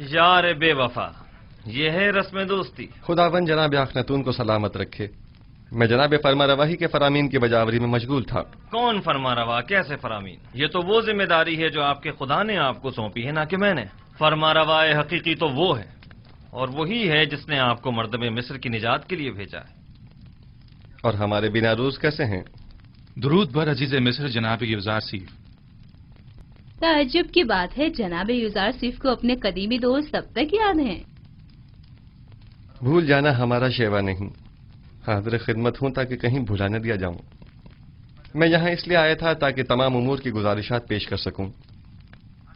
यार बेवफा, ये है रस्म दोस्ती। खुदावन जनाब अखनतून को सलामत रखे। मैं जनाब फरमा रवाही के फरामीन की बजावरी में मशगूल था। कौन फरमा रवा, कैसे फरामीन? ये तो वो जिम्मेदारी है जो आपके खुदा ने आपको सौंपी है, ना कि मैंने। फरमा रवाए हकीकी तो वो है, और वही है जिसने आपको मर्दबे मिस्र की निजात के लिए भेजा है। और हमारे बिना रूज कैसे हैं? दुरूद बर अजीज मिस्र जनाब यूजारसीफ। ताज्जुब की बात है, जनाब यूजारसीफ को अपने कदीमी दोस्त अब तक याद हैं। भूल जाना हमारा शेवा नहीं, हाजिर खिदमत हूं ताकि कहीं भुला न दिया जाऊं। मैं यहाँ इसलिए आया था ताकि तमाम उमूर की गुजारिशात पेश कर सकूं।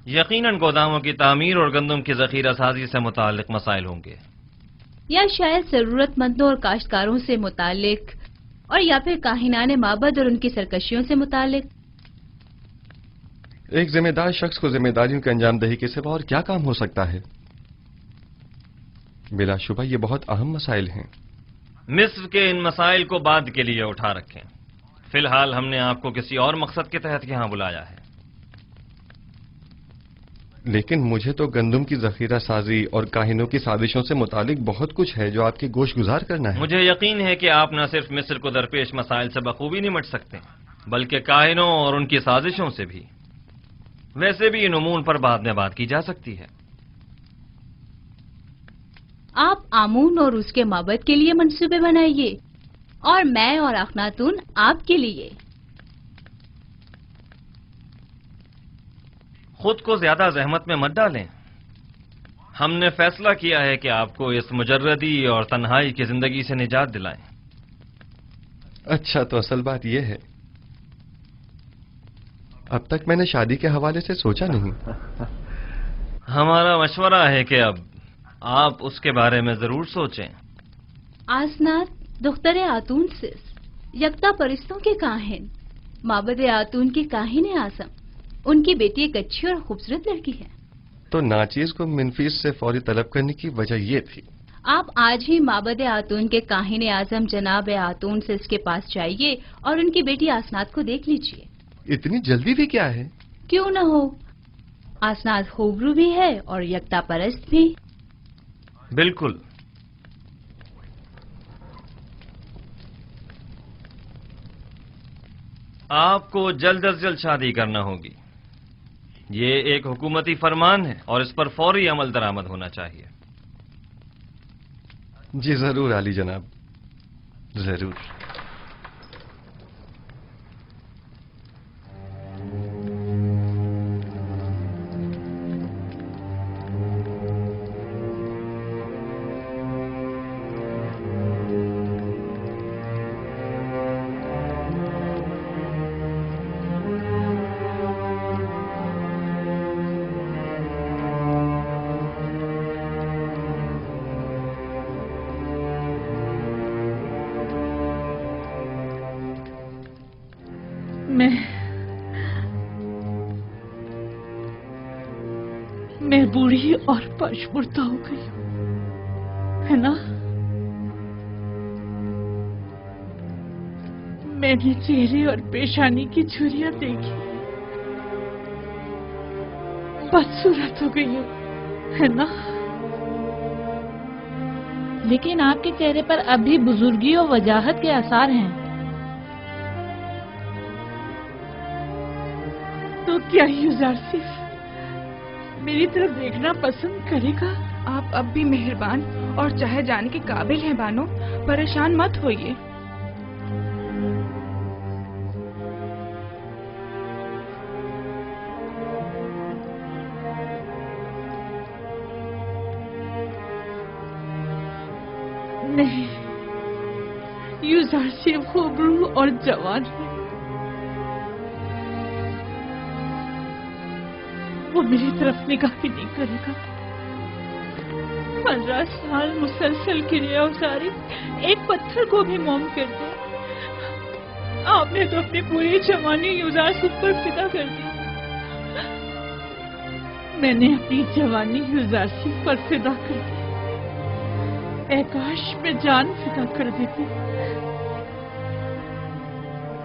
यकीनन गोदामों की तामीर और गंदम की जखीरा साजी से मुताल्लिक मसाइल होंगे, या शायद जरूरतमंदों और काश्तकारों से मुतालिक, और या फिर काहिनाने माबद और उनकी सरकशियों से मुतालिक। एक जिम्मेदार शख्स को जिम्मेदारियों की अंजामदही के सिवा और क्या काम हो सकता है? बिलाशुबा ये बहुत अहम मसाइल हैं। मिस्र के इन मसाइल को बाद के लिए उठा रखें। फिलहाल हमने आपको किसी और मकसद के तहत यहाँ बुलाया है। लेकिन मुझे तो गंदम की जखीरा साजी और काहिनों की साजिशों से मुतालिक बहुत कुछ है जो आपकी गोश गुजार करना है। मुझे यकीन है कि आप न सिर्फ मिस्र को दरपेश मसाइल से बखूबी निमट सकते, बल्कि काहिनों और उनकी साजिशों से भी। वैसे भी इन उमून पर बाद में बात की जा सकती है। आप आमून और उसके माबद के लिए मंसूबे बनाइए, और मैं और अखनातून आपके लिए। खुद को ज्यादा जहमत में मत डालें। हमने फैसला किया है कि आपको इस मुजर्रदी और तन्हाई की जिंदगी से निजात दिलाएं। अच्छा, तो असल बात यह है, अब तक मैंने शादी के हवाले से सोचा नहीं। हमारा मशवरा है कि अब आप उसके बारे में जरूर सोचें। आसनात दुख्तर आतून सिस, यकता परिस्तों के काहिन, माबद आतून की काहिन आजम। उनकी बेटी एक अच्छी और खूबसूरत लड़की है। तो नाचीज को मिनफीस से फौरी तलब करने की वजह ये थी। आप आज ही माबद आतून के काहिन आजम जनाब आतून से इसके पास जाइए और उनकी बेटी आसनात को देख लीजिए। इतनी जल्दी भी क्या है? क्यों न हो, आसनात होबरू भी है और यकता परस्त भी। बिल्कुल। आपको जल्द अज जल्द शादी करना होगी। ये एक हुकूमती फरमान है और इस पर फौरी अमल दरामद होना चाहिए। जी जरूर आली जनाब, जरूर। मैं बूढ़ी और पशमुर्दा हो गई हूं, है ना? मैंने चेहरे और पेशानी की झुर्रियां देखी, बदसूरत हो गई हूं, है ना? लेकिन आपके चेहरे पर अब भी बुजुर्गी और वजाहत के आसार हैं। तो क्या यूजारसीफ मेरी तरफ देखना पसंद करेगा? आप अब भी मेहरबान और चाहे जाने के काबिल हैं बानो, परेशान मत होइए। नहीं, यूजारसीफ खूबरू और जवान है। वो मेरी तरफ निगाह भी नहीं करेगा। 15 साल मुसलसल क्रिया उसारी एक पत्थर को भी मोम कर दिया। आपने तो अपनी पूरी जवानी यूजारसीफ पर फिदा कर दी। मैंने अपनी जवानी यूजारसीफ पर फिदा कर दी। काश में जान फिदा कर देती।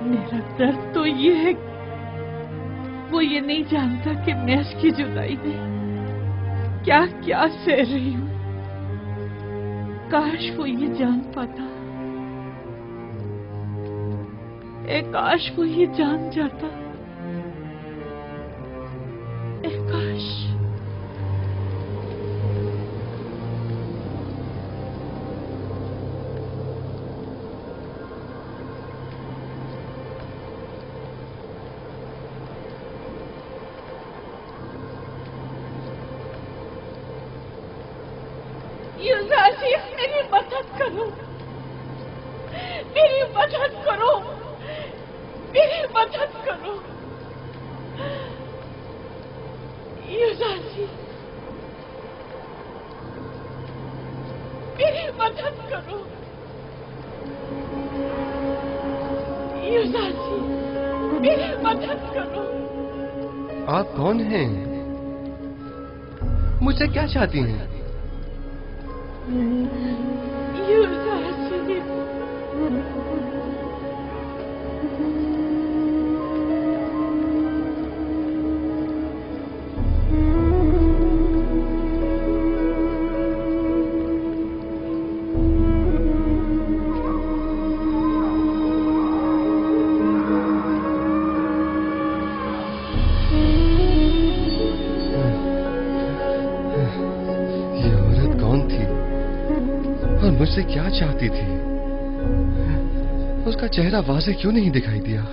मेरा दर्द तो ये है, वो ये नहीं जानता कि मैं इसकी जुदाई में क्या क्या सह रही हूँ। काश वो ये जान पाता, काश वो ये जान जाता, काश। युवराजी, मेरी मदद करो, मेरी मदद करो, मेरी मदद करो। युवराजी, मेरी मदद करो। युवराजी, मेरी मदद करो। आप कौन हैं? मुझसे क्या चाहती हैं? युवराजी, ये औरत कौन थी और मुझसे क्या चाहती थी? उसका चेहरा वाज़ेह क्यों नहीं दिखाई दिया?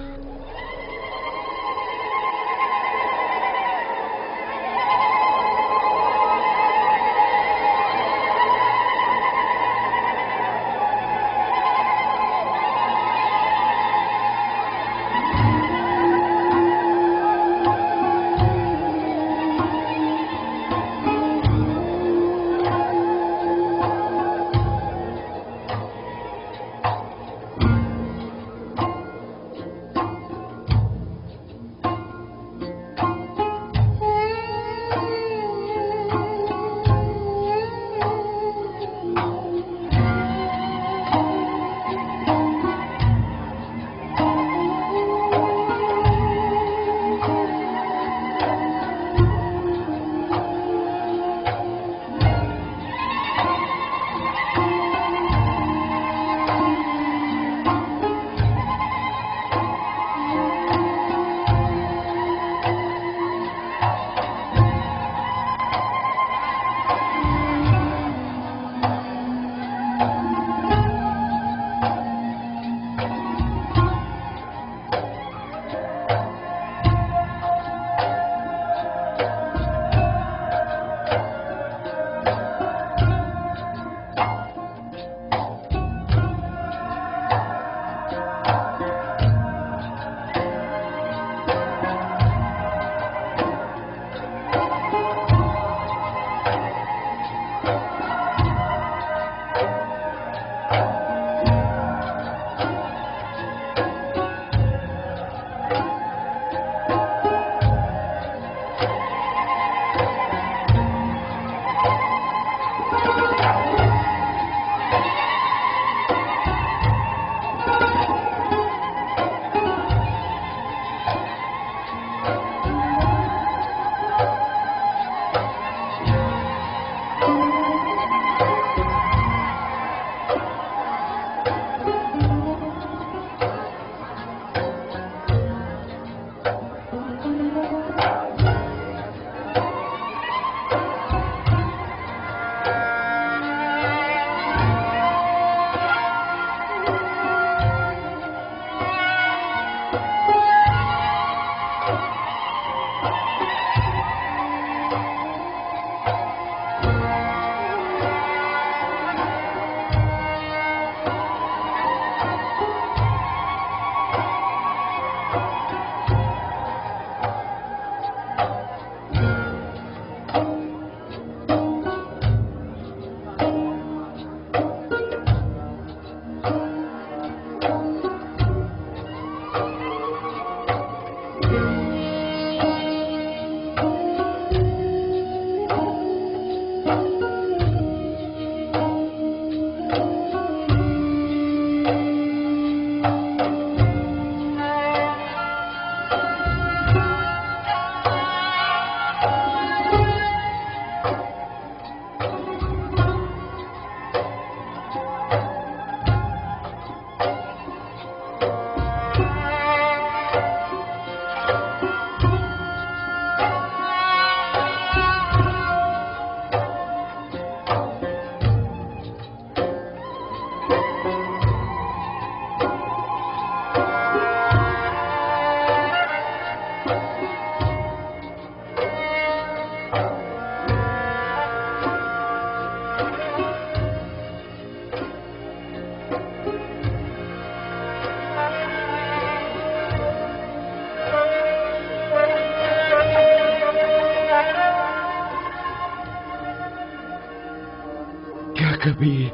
कभी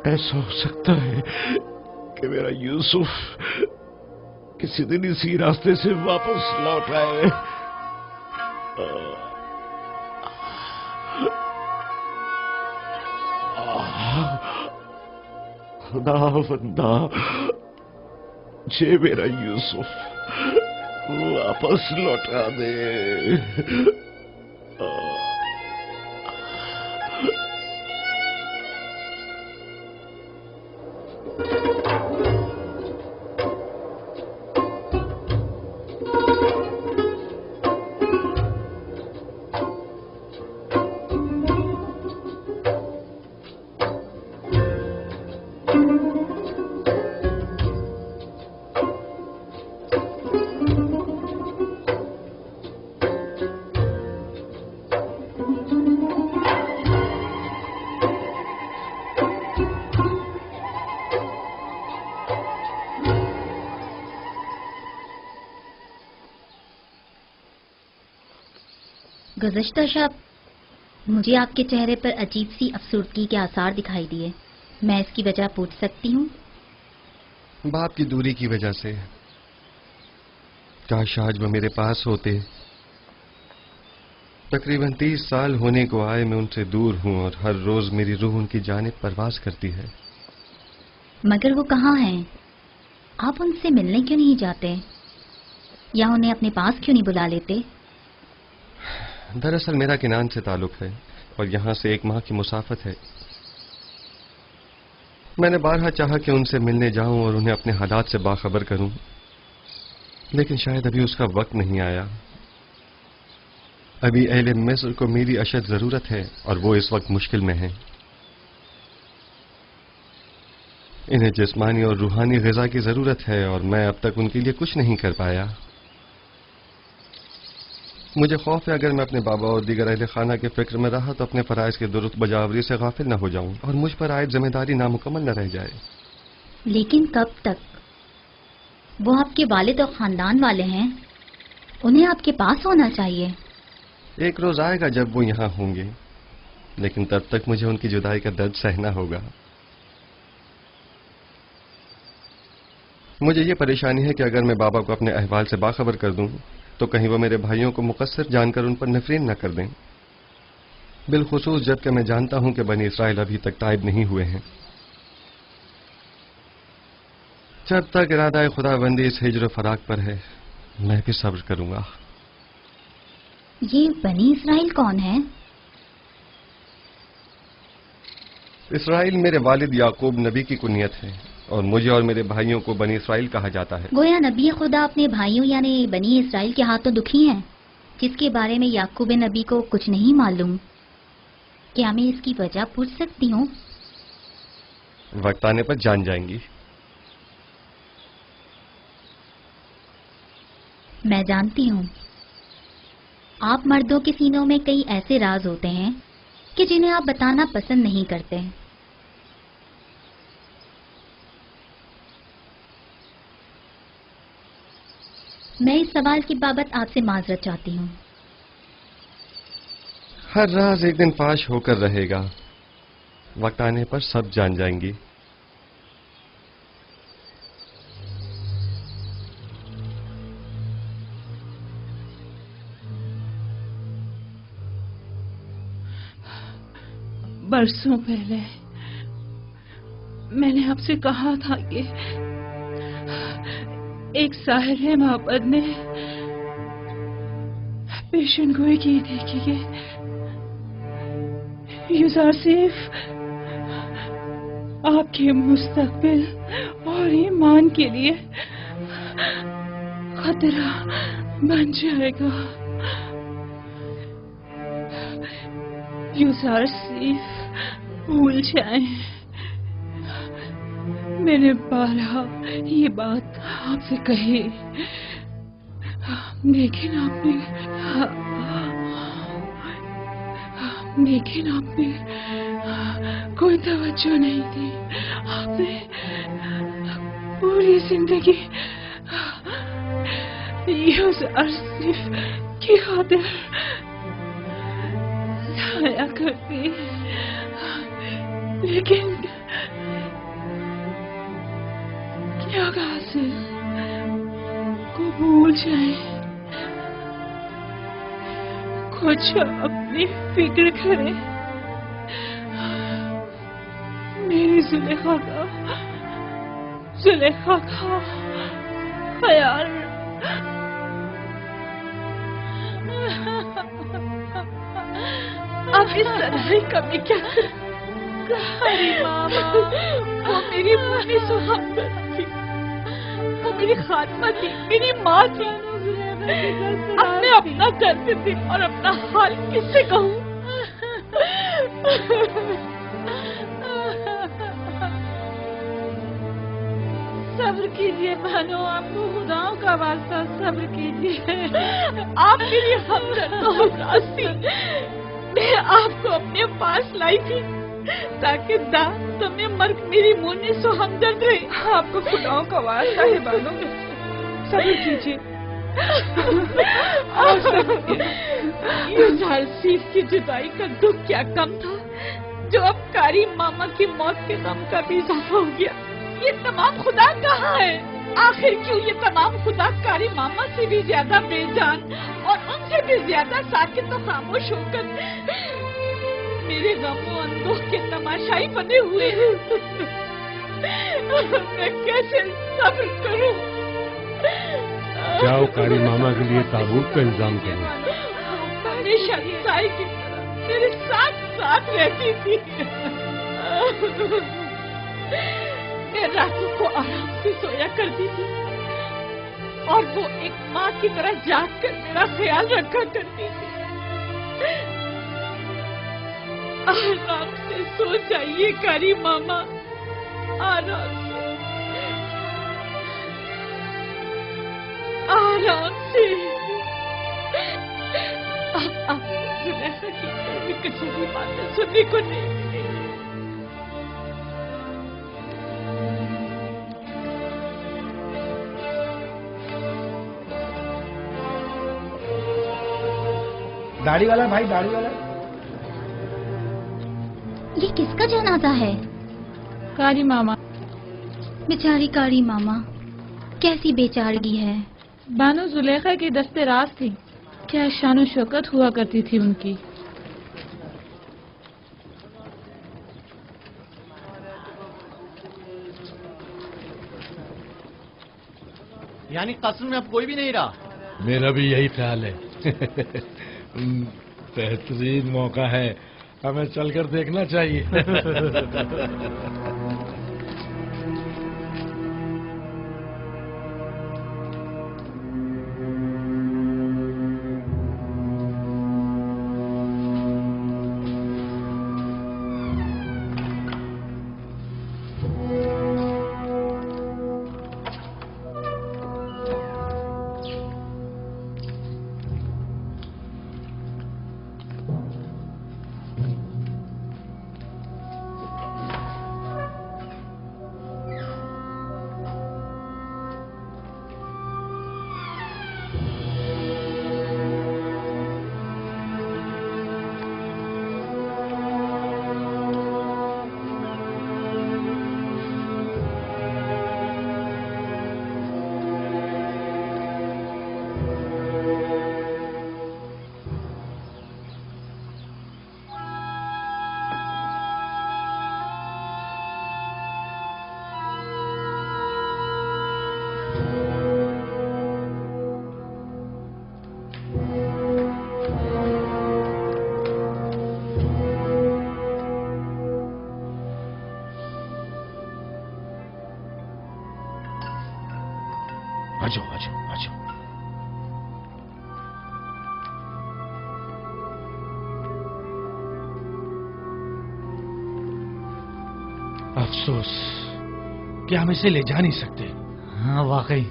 ऐसा हो सकता है कि मेरा यूसुफ किसी दिन इसी रास्ते से वापस लौट आए। खुदावंदा, जे मेरा यूसुफ वापस लौटा दे। गुज़श्ता शब मुझे आपके चेहरे पर अजीब सी अफसुर्दगी के आसार दिखाई दिए। मैं इसकी वजह पूछ सकती हूँ? बाप की दूरी की वजह से। काश आज वो मेरे पास होते। तकरीबन 30 साल होने को आए मैं उनसे दूर हूँ और हर रोज मेरी रूह उनकी जानिब परवाज करती है। मगर वो कहाँ हैं? आप उनसे मिलने क्यों नहीं जाते या उन्हें अपने पास क्यों नहीं बुला लेते? दरअसल मेरा किनान से ताल्लुक है और यहाँ से 1 माह की मुसाफत है। मैंने बारहा चाहा कि उनसे मिलने जाऊं और उन्हें अपने हालात से बाखबर करूं, लेकिन शायद अभी उसका वक्त नहीं आया। अभी अहले मिस्र को मेरी अशद जरूरत है और वो इस वक्त मुश्किल में हैं। इन्हें जिस्मानी और रूहानी ग़िज़ा की जरूरत है और मैं अब तक उनके लिए कुछ नहीं कर पाया। मुझे खौफ है अगर मैं अपने बाबा और दीगर अहले खाना के फिक्र में रहा तो अपने फराइज के दुरुस्त बजावरी से गाफिल न हो जाऊं और मुझ पर आयद जिम्मेदारी नामुकम्मल न रह जाए। लेकिन कब तक? वो आपके वालिद और खानदान वाले हैं, उन्हें आपके पास होना चाहिए। एक रोज आएगा जब वो यहाँ होंगे, लेकिन तब तक मुझे उनकी जुदाई का दर्द सहना होगा। मुझे ये परेशानी है कि अगर मैं बाबा को अपने अहवाल से बाखबर कर दूं तो कहीं वो मेरे भाइयों को मुकस्सिर जानकर उन पर नफरीन न कर दें, बिलखुसूस जबकि मैं जानता हूं कि बनी इसराइल अभी तक ताइब नहीं हुए हैं। जब तक इरादा खुदाबंदी इस हिज्र फराक पर है मैं भी सब्र करूंगा। ये बनी इसराइल कौन है? इसराइल मेरे वालिद याकूब नबी की कुनियत है और मुझे और मेरे भाइयों को बनी इसराइल कहा जाता है। गोया नबी खुदा अपने भाइयों यानी बनी इसराइल के हाथों दुखी हैं, जिसके बारे में याकूब नबी को कुछ नहीं मालूम। क्या मैं इसकी वजह पूछ सकती हूँ? वक्त आने पर जान जाएंगी। मैं जानती हूँ आप मर्दों के सीनों में कई ऐसे राज होते हैं कि जिन्हें आप बताना पसंद नहीं करते। मैं इस सवाल की बाबत आपसे माजरत चाहती हूँ। हर राज एक दिन फाश होकर रहेगा, वक्त आने पर सब जान जाएंगी। बरसों पहले मैंने आपसे कहा था कि एक साहिर मोहब्बत ने पेशन गोई की थी कि यूसुफ आपके मुस्तकबिल और ईमान के लिए खतरा बन जाएगा। यूसुफ भूल जाए। मैंने बारहा ये बात आपसे कही, लेकिन आपने कोई तवज्जो नहीं दी। आपने पूरी जिंदगी यूसुफ की खातिर जाया करती। लेकिन क्या कासिर को भूल जाए, कुछ अपनी फिक्र करे, मेरी जुलेखा का ख्याल। अब इस लड़ाई का मैं क्या करूं? मामा, वो मेरी मुन्नी सुहागन थी, वो मेरी खात्मा थी, मेरी माँ थी। अब मैं अपना करती थी और अपना हाल किससे कहूँ? सब्र कीजिए बहनों, आपको खुदाओं का वास्ता सब्र कीजिए। आप मेरी हमदर्द थी। मैं आपको अपने पास लाई थी ताकि दांत में मर्ग मेरी मुन्नी सो हमदर्द रहे। आपको खुदाओं का वास्ता है बानो, सब्र कीजिए। ये सीफ की जुदाई का दुख क्या कम था जो अब कारी मामा की मौत के गम का भी इजाफा हो गया। ये तमाम खुदा कहाँ है? आखिर क्यों ये तमाम खुदा कारी मामा से भी ज्यादा बेजान और उनसे भी ज्यादा साकित तो खामोश होकर मेरे गमों अंदों के तमाशाई बने हुए हैं। मैं कैसे सब्र करूं? जाओ कारी मामा के लिए ताबूत का इंतजाम करो। हमेशा साई की तरह मेरे साथ साथ रहती थी। मैं रातों को आराम से सोया करती थी और वो एक माँ की तरह जाग कर मेरा ख्याल रखा करती थी। आराम से सो जाइए कारी मामा, आराम से, आराम से। अब जुलेखा की कभी कुछ भी बातें सुनने को नहीं मिलेगी। दाढ़ी वाला भाई, दाढ़ी वाला। ये किसका जनाजा है? कारी मामा। बेचारी कारी मामा, कैसी बेचारगी है। बानो जुलेखा की दस्ते राज थी, क्या शान शौकत हुआ करती थी उनकी। यानी कस्म में अब कोई भी नहीं रहा? मेरा भी यही ख्याल है। बेहतरीन मौका है, हमें चलकर देखना चाहिए। आजो आजो आजो। अफसोस कि हम इसे ले जा नहीं सकते। हाँ वाकई।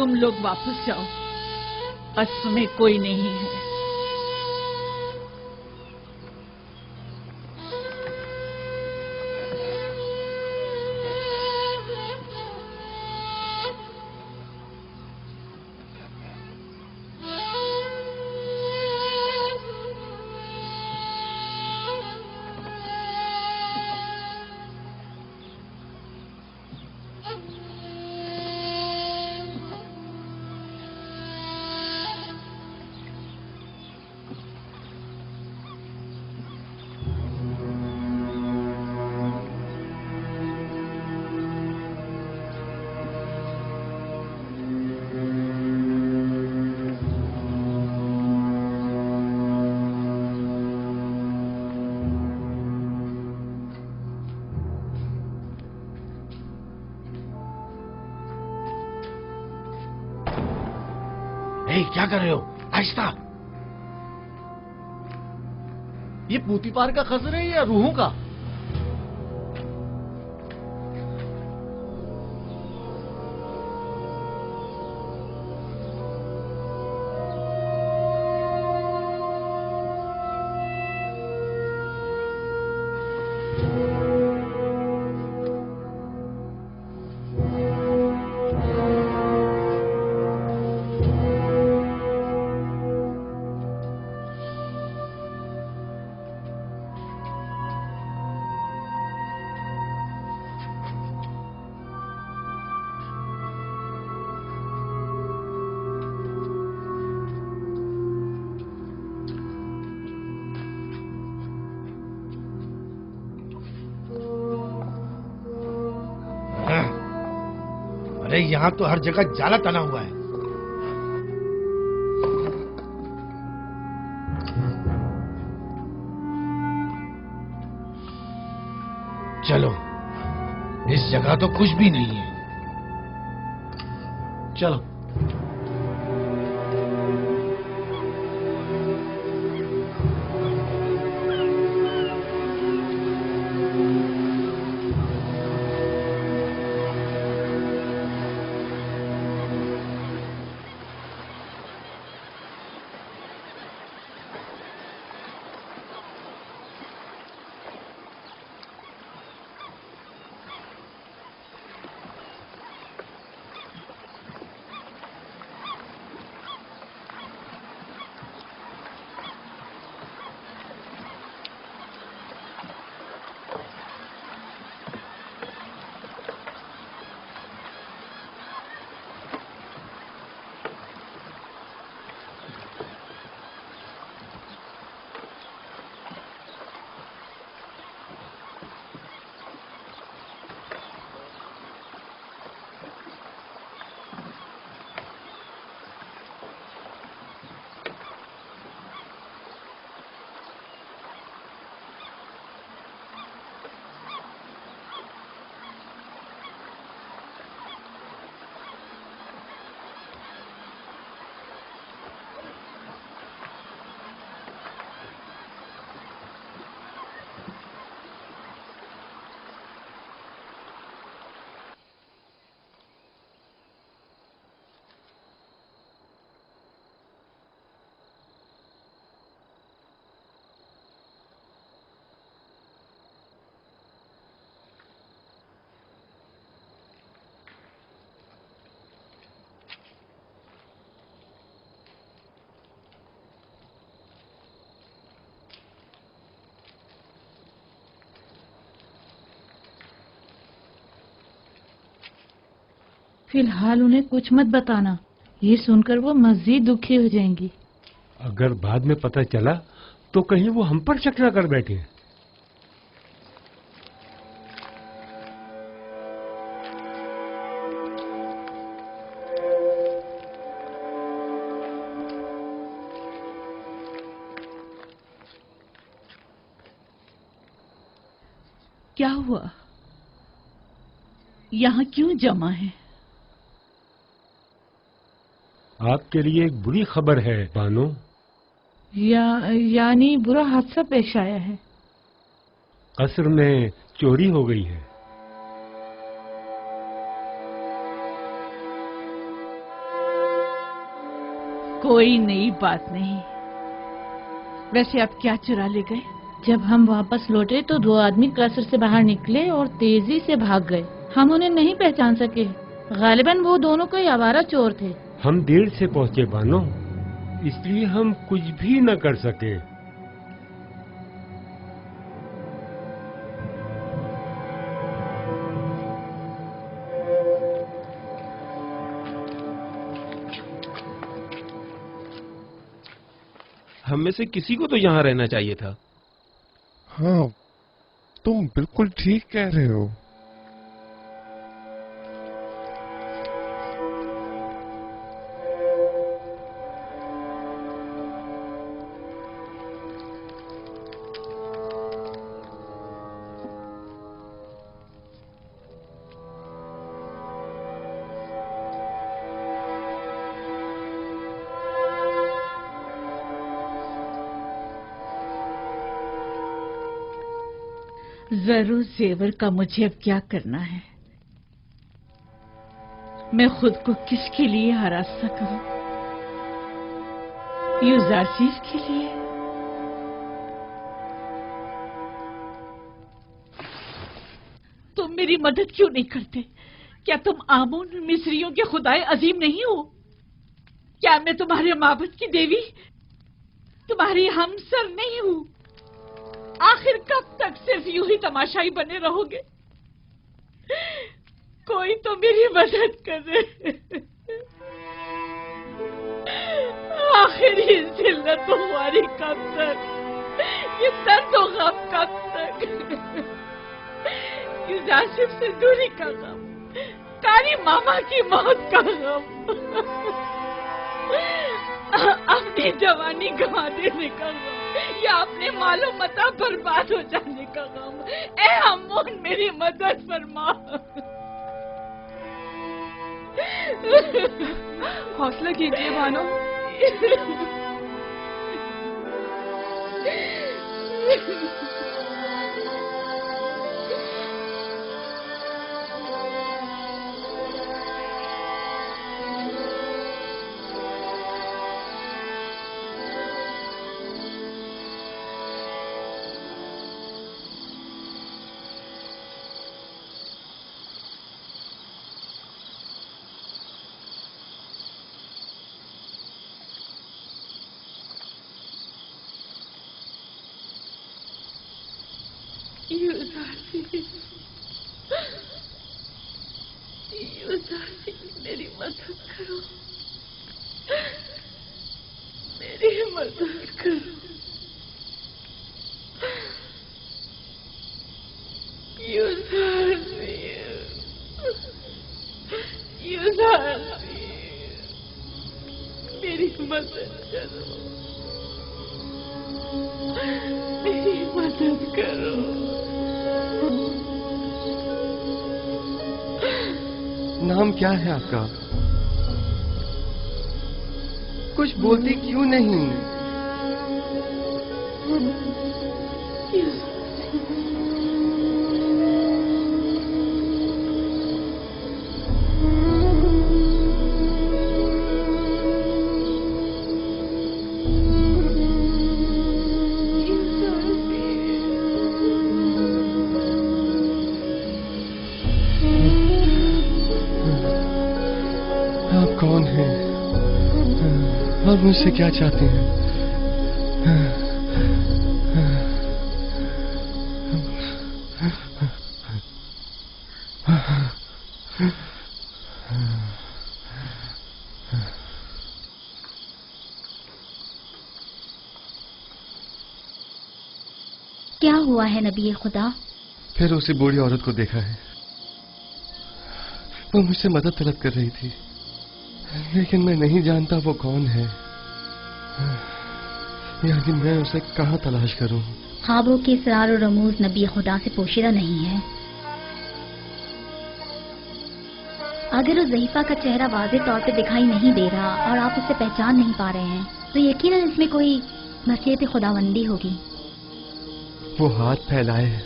तुम लोग वापस जाओ, कस्र में कोई नहीं है। क्या कर रहे हो? आहिस्ता। ये पूतीपार का खजर है या रूहों का? अरे यहाँ तो हर जगह जाला तना हुआ है। चलो, इस जगह तो कुछ भी नहीं है। चलो। फिलहाल उन्हें कुछ मत बताना, ये सुनकर वो मजीद दुखी हो जाएंगी। अगर बाद में पता चला तो कहीं वो हम पर शक न कर बैठे। क्या हुआ? यहाँ क्यों जमा है? आपके लिए एक बुरी खबर है बानो। यानी बुरा हादसा पेश आया है। कसर में चोरी हो गई है। कोई नई बात नहीं। वैसे आप क्या चुरा ले गए? जब हम वापस लौटे तो 2 आदमी कसर से बाहर निकले और तेजी से भाग गए। हम उन्हें नहीं पहचान सके। गालिबन वो दोनों कोई आवारा चोर थे। हम देर से पहुंचे बानो, इसलिए हम कुछ भी न कर सके। हम में से किसी को तो यहाँ रहना चाहिए था। हाँ, तुम बिल्कुल ठीक कह रहे हो। जरूर जेवर का मुझे अब क्या करना है। मैं खुद को किसके लिए आरास्ता करूं? यूजारसीस के लिए? तुम मेरी मदद क्यों नहीं करते? क्या तुम आमून मिस्रियों के खुदाए अजीम नहीं हो? क्या मैं तुम्हारे माबद की देवी, तुम्हारी हमसर नहीं हूं? आखिर कब तक सिर्फ यूं ही तमाशाई बने रहोगे? कोई तो मेरी मदद करे। आखिर ये जिल्लत हमारी कब तक, ये दर्द और गम कब तक? यूजासिफ से दूरी का गम, कारी मामा की मौत का गम, अपनी जवानी गंवा देने का गम, या अपने मालो मता बर्बाद हो जाने का गम। ए अम्मोन, मेरी मदद फरमा। हौसला कीजिए बानो। मेरी मदद करो, मेरी मदद करो। मेरी मदद करो, मेरी मदद करो। नाम क्या है आपका? कुछ बोलती क्यों नहीं? कौन है और मुझसे क्या चाहते हैं? क्या हुआ है नबी खुदा? फिर उसी बूढ़ी औरत को देखा है। वो मुझसे मदद तलब कर रही थी, लेकिन मैं नहीं जानता वो कौन है। यानी मैं उसे कहाँ तलाश करूं? ख्वाबों के इसरार और रमूज नबी खुदा से पोशीदा नहीं है। अगर उस ज़हीफा का चेहरा वाज़ेह तौर पे दिखाई नहीं दे रहा और आप उसे पहचान नहीं पा रहे हैं, तो यकीनन इसमें कोई मसीहत खुदावंदी होगी। वो हाथ फैलाए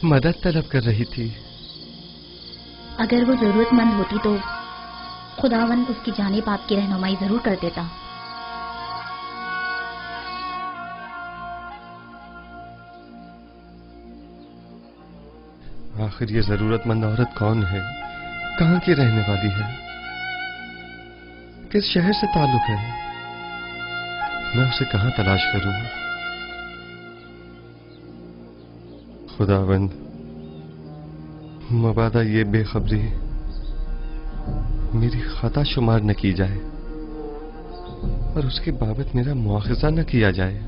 मदद तलब कर रही थी। अगर वो जरूरतमंद होती तो खुदावन उसकी जानिब आपकी रहनुमाई जरूर कर देता। आखिर ये जरूरतमंद औरत कौन है, कहाँ की रहने वाली है, किस शहर से ताल्लुक है? मैं उसे कहाँ तलाश करूं? खुदावंद, मबादा ये बेखबरी मेरी खता शुमार न की जाए और उसके बाबत मेरा मुआखजा न किया जाए।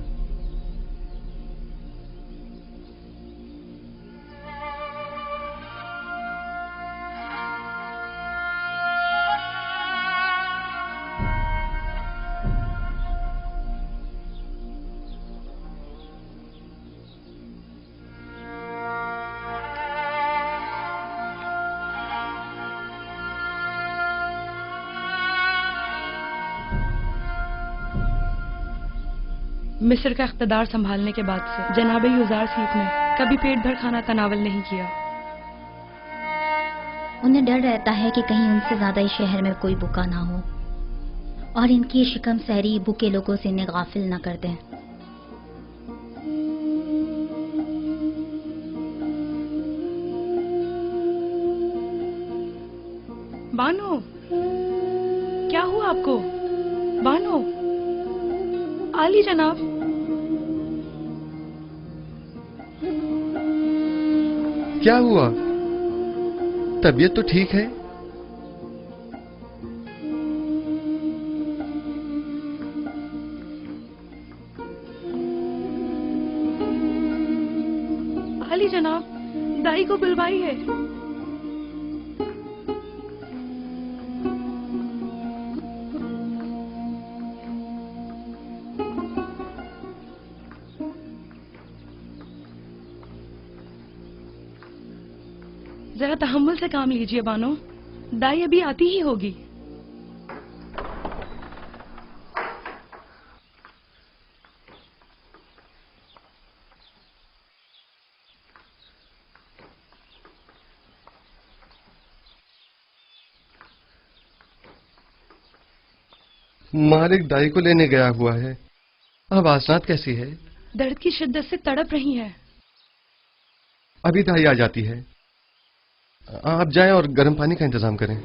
मिस्र का इख्तिदार संभालने के बाद से जनाब युजार सीफ ने कभी पेट भर खाना तनावल नहीं किया। उन्हें डर रहता है कि कहीं उनसे ज्यादा इस शहर में कोई भूखा ना हो और इनकी शिकम सहरी भूखे लोगों से इन्हें गाफिल न कर दें। बानो, क्या हुआ आपको? बानो, आली जनाब। क्या हुआ? तबीयत तो ठीक है? आली जनाब, दाई को बुलवाई है। जरा तहम्मुल से काम लीजिए बानो, दाई अभी आती ही होगी। मालिक दाई को लेने गया हुआ है। अब आसनात कैसी है? दर्द की शिद्दत से तड़प रही है। अभी दाई आ जाती है। आप जाएं और गर्म पानी का इंतजाम करें।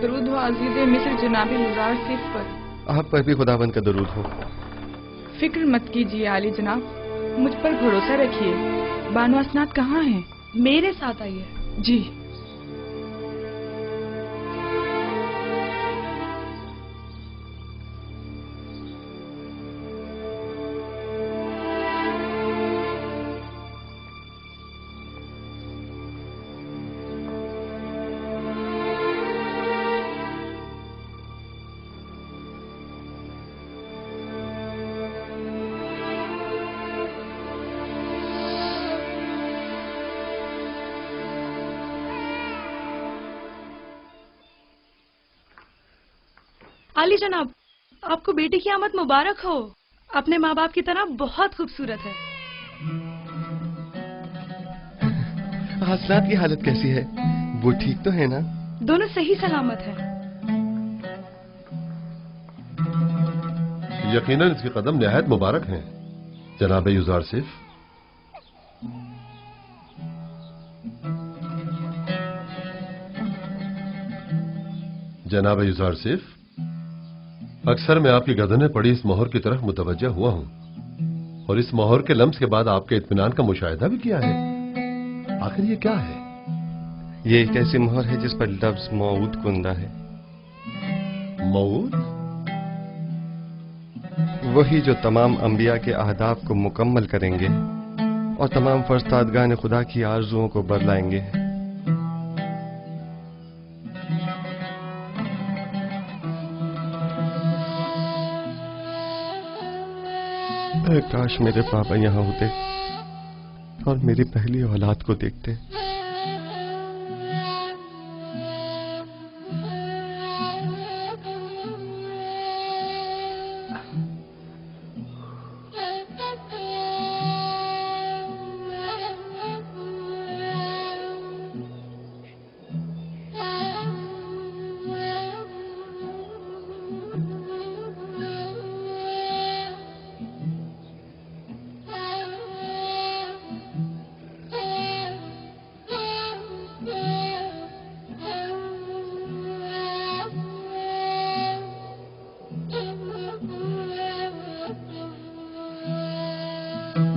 दरूद हो अज़ीज़े मिस्र जनाब युजार सीफ पर। आप पर भी खुदावंद का दरूद हो। फिक्र मत कीजिए आली जनाब, मुझ पर भरोसा रखिए। बानो असनाद कहाँ हैं? मेरे साथ आइए। जी। आली जनाब, आपको बेटी की आमद मुबारक हो। अपने माँ बाप की तरह बहुत खूबसूरत है। हासनात की हालत कैसी है? वो ठीक तो है ना? दोनों सही सलामत है। यकीनन इसके कदम निहायत मुबारक हैं, जनाब युजारसिफ। जनाब युजारसिफ, अक्सर मैं आपकी गर्दन में पड़ी इस मोहर की तरफ मुतवज्जा हुआ हूं, और इस मोहर के लम्स के बाद आपके इत्मीनान का मुशाहिदा भी किया है। आखिर ये क्या है? ये एक ऐसी मोहर है जिस पर लफ्ज मौऊद कुंदा है। मौऊद? वही जो तमाम अंबिया के अहदाफ को मुकम्मल करेंगे और तमाम फरस्तादगान खुदा की आरजुओं को बरलाएंगे। काश मेरे पापा यहाँ होते और मेरी पहली औलाद को देखते।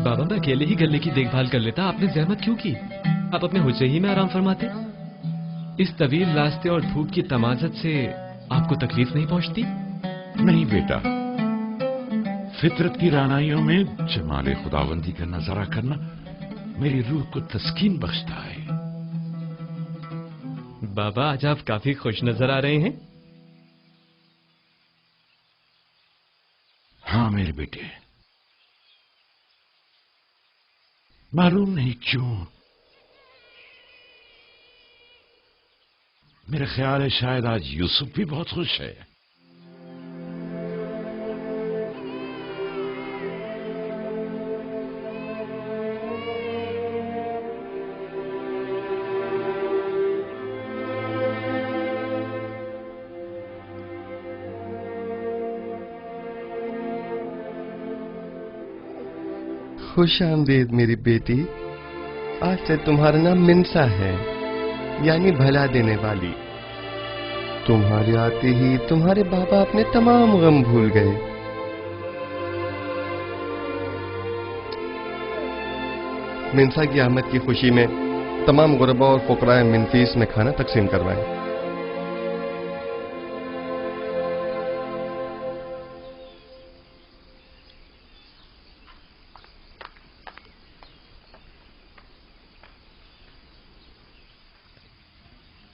बाबा, मैं अकेले ही गले की देखभाल कर लेता, आपने जहमत क्यों की? आप अपने हुज्जे ही में आराम फरमाते। इस तवील रास्ते और धूप की तमाजत से आपको तकलीफ नहीं पहुंचती? नहीं बेटा, फितरत की रानाइयों में जमाले खुदाबंदी का नजारा करना मेरी रूह को तस्कीन बख्शता है। बाबा, आज आप काफी खुश नजर आ रहे हैं। हाँ मेरे बेटे, मालूम नहीं क्यों मेरा ख्याल है शायद आज यूसुफ भी बहुत खुश है। खुश आमदीद मेरी बेटी। आज से तुम्हारा नाम मिन्सा है, यानी भला देने वाली। तुम्हारे आते ही तुम्हारे बाबा अपने तमाम गम भूल गए। मिन्सा की आमद की खुशी में तमाम गुरबा और फुकराए मिनफीस में खाना तकसीम करवाएं।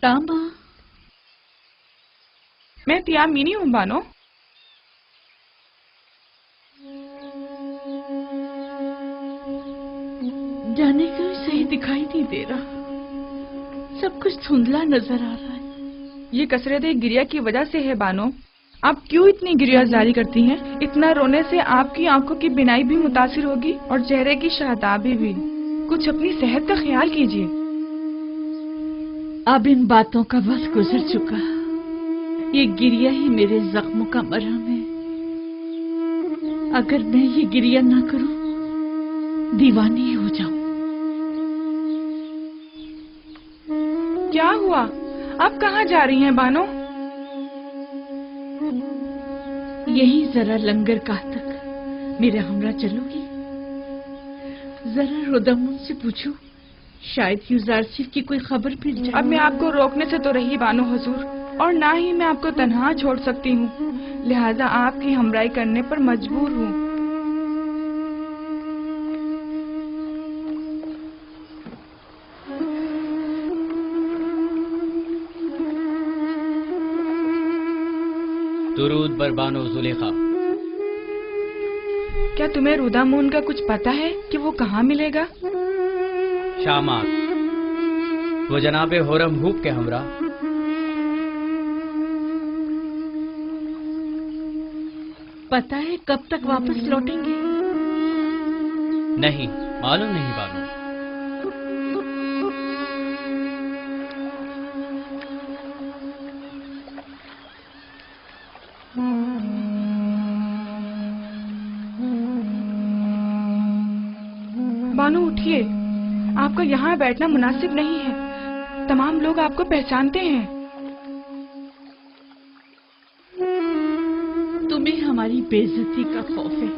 तामा, मैं तियामीनी हूँ बानो। जाने क्यों सही दिखाई नहीं दे रहा, सब कुछ धुंधला नजर आ रहा है। ये कसरत गिरिया की वजह से है बानो। आप क्यों इतनी गिरिया जारी करती हैं? इतना रोने से आपकी आंखों की बिनाई भी मुतासिर होगी और चेहरे की शादाबी भी। कुछ अपनी सेहत का ख्याल कीजिए। अब इन बातों का वक्त गुजर चुका, ये गिरिया ही मेरे जख्मों का मरहम है। अगर मैं ये गिरिया ना करूं, दीवानी हो जाऊं। क्या हुआ? आप कहाँ जा रही हैं बानो? यही जरा लंगरगाह तक मेरे हमरा चलोगी? जरा रुदमुन से पूछो, शायद युजारसिफ की कोई खबर मिल जाए। अब मैं आपको रोकने से तो रही बानो हुजूर, और ना ही मैं आपको तन्हा छोड़ सकती हूँ, लिहाजा आपकी हमराही करने पर मजबूर हूँ। दुरूद बर बानो जुलेखा। क्या तुम्हें रुदामून का कुछ पता है कि वो कहाँ मिलेगा? शामात, वो जनाबे होरम हूब के हमरा। पता है कब तक वापस लौटेंगे? नहीं, मालूम नहीं बानो। बानो उठिए, आपका यहाँ बैठना मुनासिब नहीं है। तमाम लोग आपको पहचानते हैं। तुम्हें हमारी बेइज्जती का खौफ है?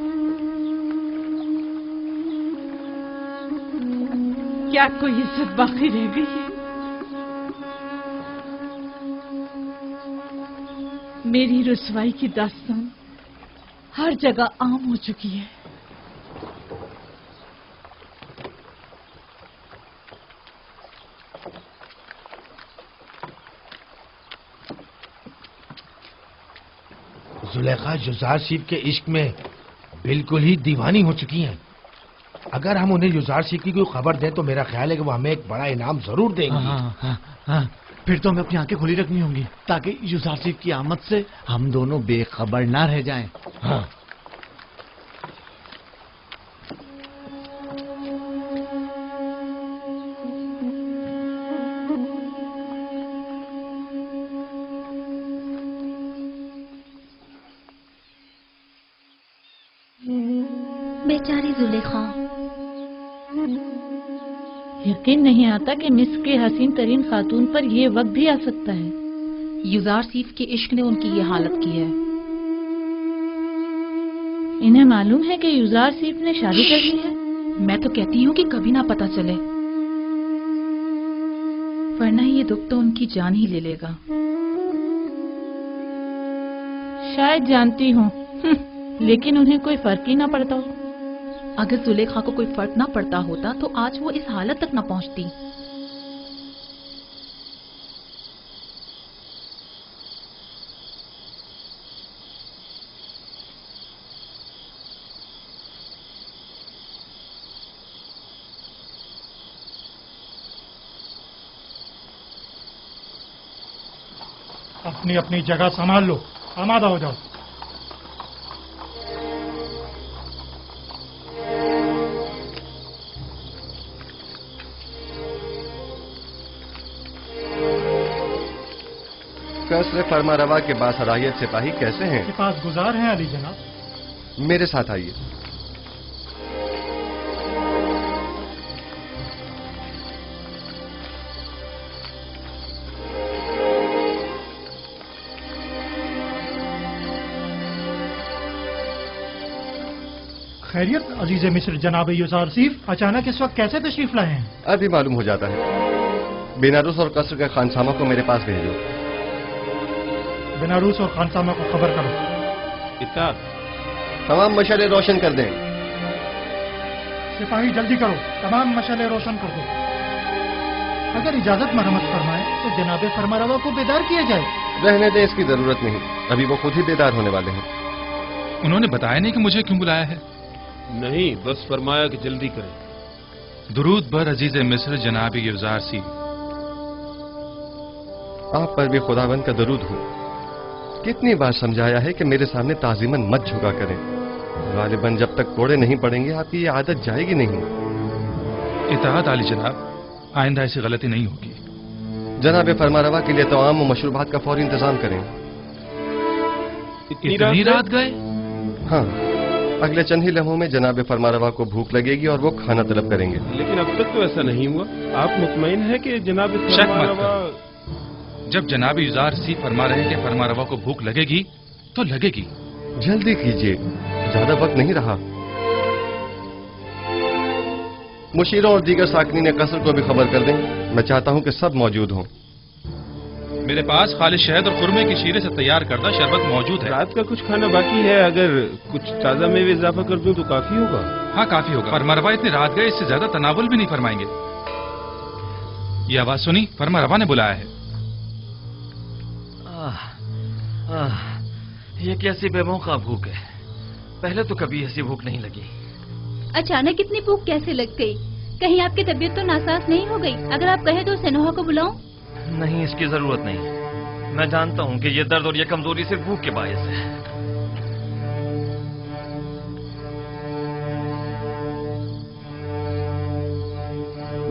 क्या कोई इज्जत बाकी रह गई है? मेरी रुसवाई की दास्तान हर जगह आम हो चुकी है। जुलेखा युजारशीफ के इश्क में बिल्कुल ही दीवानी हो चुकी हैं। अगर हम उन्हें युजारशीफ की कोई खबर दें तो मेरा ख्याल है कि वो हमें एक बड़ा इनाम जरूर देंगे। हाँ, फिर तो हमें अपनी आंखें खुली रखनी होंगी ताकि युजारशीफ की आमद से हम दोनों बेखबर ना रह जाएं। हाँ। बेचारी जुलेखा। यकीन नहीं आता कि मिस्र के हसीन तरीन खातून पर यह वक्त भी आ सकता है। युजारशीफ के इश्क ने उनकी ये हालत की है। इन्हें मालूम है कि युजारशीफ ने शादी कर ली है? मैं तो कहती हूँ कि कभी ना पता चले, वरना ये दुख तो उनकी जान ही ले लेगा। शायद जानती हूँ, लेकिन उन्हें कोई फर्क ही ना पड़ता हो। अगर जुलेखा को कोई फर्क ना पड़ता होता तो आज वो इस हालत तक ना पहुंचती। अपनी अपनी जगह संभाल लो, आमादा हो जाओ। कसर फरमा रवा के बासलाहियत सिपाही कैसे हैं? के पास गुजार हैं अली जनाब। मेरे साथ आइए। खैरियत अजीज मिस्र जनाब युजारशीफ, अचानक इस वक्त कैसे तशरीफ लाए हैं? अभी मालूम हो जाता है। बेनारूस और कसर के खानसामा को मेरे पास भेजो। बेनारूस और खानसामा को खबर करो। इत्ताद। तमाम मशाले रोशन कर दें। सिपाही जल्दी करो, तमाम मशाले रोशन कर दो। अगर इजाजत मरम्मत फरमाए तो जनाब फरमारवा को बेदार किया जाए। रहने दे, इसकी जरूरत नहीं। अभी वो खुद ही बेदार होने वाले हैं। उन्होंने बताया नहीं कि मुझे क्यों बुलाया है? नहीं, बस फरमाया कि जल्दी करें। दुरूद बर अजीज मिस्र जनाब युजारशीफ। आप पर भी खुदावंद का दरूद हो। कितनी बार समझाया है कि मेरे सामने ताजीमन मत झुका करें। गालिबन जब तक कोड़े नहीं पड़ेंगे आपकी ये आदत जाएगी नहीं। इताअत आली जनाब, आइंदा ऐसी गलती नहीं होगी। जनाब फरमारवा के लिए तो आम मशरूबात का फौरी इंतजाम करें। इतनी रात गए? हाँ, अगले चंद ही लम्हों में जनाब फरमारवा को भूख लगेगी और वो खाना तलब करेंगे। लेकिन अब तक तो ऐसा नहीं हुआ। आप मुतमईन है कि जनाब फरमारवा? जब जनाब युजारशीफ फरमा रहे हैं कि फरमारवा को भूख लगेगी तो लगेगी। जल्दी कीजिए, ज्यादा वक्त नहीं रहा। मुशीरों और दीगर साकनीन कसर को भी खबर कर दें। मैं चाहता हूं कि सब मौजूद हों। मेरे पास खालिश शहद और खुरमे की शीरे से तैयार करदा शरबत मौजूद है। रात का कुछ खाना बाकी है, अगर कुछ ताजा मेवे इजाफा कर दूं तो काफी होगा। हाँ, काफी होगा। फरमारवा इतनी रात गए, इससे ज्यादा तनावुल भी नहीं फरमाएंगे। ये आवाज सुनी? फरमारवा ने बुलाया है। ये कैसी बेमौका भूख है। पहले तो कभी ऐसी भूख नहीं लगी। अचानक इतनी भूख कैसे लग गई? कहीं आपकी तबीयत तो नासाज नहीं हो गई? अगर आप कहे तो सनोहा को बुलाऊं? नहीं, इसकी जरूरत नहीं। मैं जानता हूँ कि ये दर्द और ये कमजोरी सिर्फ भूख के बायस है।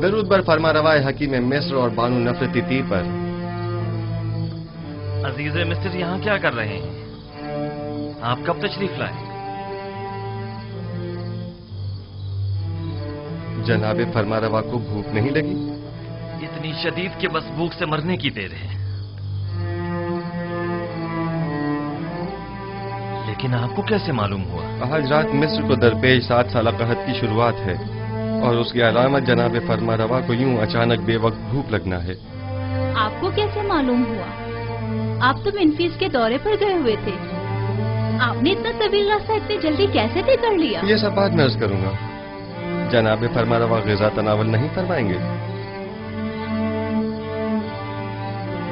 दरूद बर फरमा रवाए हकीम मिस्र और बानू नफरती ती पर। अजीज मिस्र यहाँ क्या कर रहे हैं? आप कब तशरीफ लाए? जनाबे फरमारवा को भूख नहीं लगी? इतनी शदीद के बस भूख से मरने की देर है। लेकिन आपको कैसे मालूम हुआ? आज रात मिस्र को दरपेश 7 साल कहत की शुरुआत है और उसकी अलामत जनाबे फरमारवा को यूं अचानक बेवक्त भूख लगना है। आपको कैसे मालूम हुआ? आप तो मेन्फिस के दौरे पर गए हुए थे। आपने इतना तवील रास्ता इतनी जल्दी कैसे तय कर लिया? ये सब बाद में अर्ज करूंगा। जनाबे फरमारवा ग़िज़ा तनावल नहीं फरमाएंगे?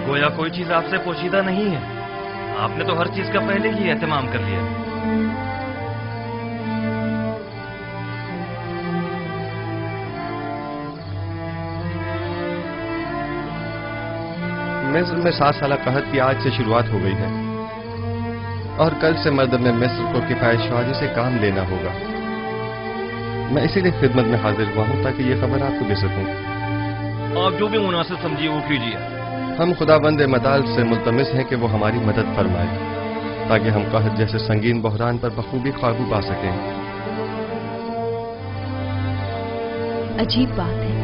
गोया कोई चीज आपसे पोशीदा नहीं है। आपने तो हर चीज का पहले ही एहतमाम कर लिया। मिस्र में 7 साल कहत की आज से शुरुआत हो गई है और कल से मर्द में मिस्र को किफायतशाही से काम लेना होगा। मैं इसीलिए खिदमत में हाजिर हुआ हूँ ताकि ये खबर आपको दे सकूं। आप जो भी मुनासिब समझिए वो कीजिए। हम खुदाबंद मताल से मुल्तमिस हैं कि वो हमारी मदद फरमाए ताकि हम कहत जैसे संगीन बहरान पर बखूबी काबू पा सकें। अजीब बात है,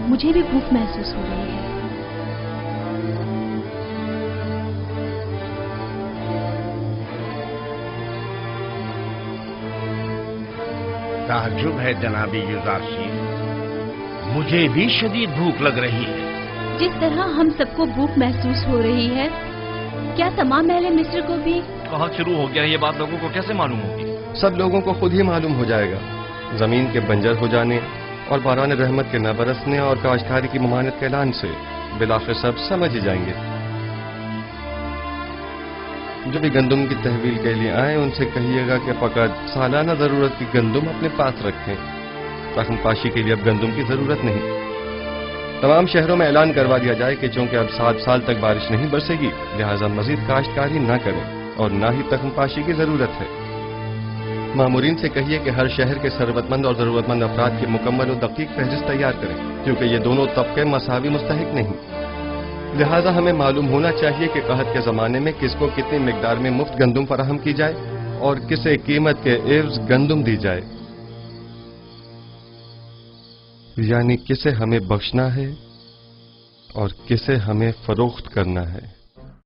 मुझे भी भूख महसूस हो रही है। ताज्जुब है जनाबी युज़ारशीफ, मुझे भी शदीद भूख लग रही है। जिस तरह हम सबको भूख महसूस हो रही है, क्या तमाम अहले मिस्र को भी? कहाँ शुरू हो गया ये बात, लोगों को कैसे मालूम होगी? सब लोगों को खुद ही मालूम हो जाएगा। जमीन के बंजर हो जाने और बारान रहमत के न बरसने और काश्तकारी की ममानत के ऐलान से बिलाखिर सब समझ ही जाएंगे। जो भी गंदुम की तहवील के लिए आए उनसे कहिएगा कि फकत सालाना जरूरत की गंदुम अपने पास रखें। रकम पाशी के लिए अब गंदुम की जरूरत नहीं। तमाम शहरों में ऐलान करवा दिया जाए कि चूंकि अब 7 साल तक बारिश नहीं बरसेगी, लिहाजा मजीद काश्तकारी न करें और न ही तखम पाशी की जरूरत है। मामूरीन से कहिए कि हर शहर के सरवतमंद और जरूरतमंद अफराद की मुकम्मल और दकीक फहरिस्त तैयार करें, क्योंकि ये दोनों तबके मसावी मुस्तहिक नहीं। लिहाजा हमें मालूम होना चाहिए कि कहत के जमाने में किसको कितनी मिकदार में मुफ्त गंदुम फराहम की जाए और किसे कीमत के एवज गंदुम दी जाए, यानी किसे हमें बख्शना है और किसे हमें फरोख्त करना है।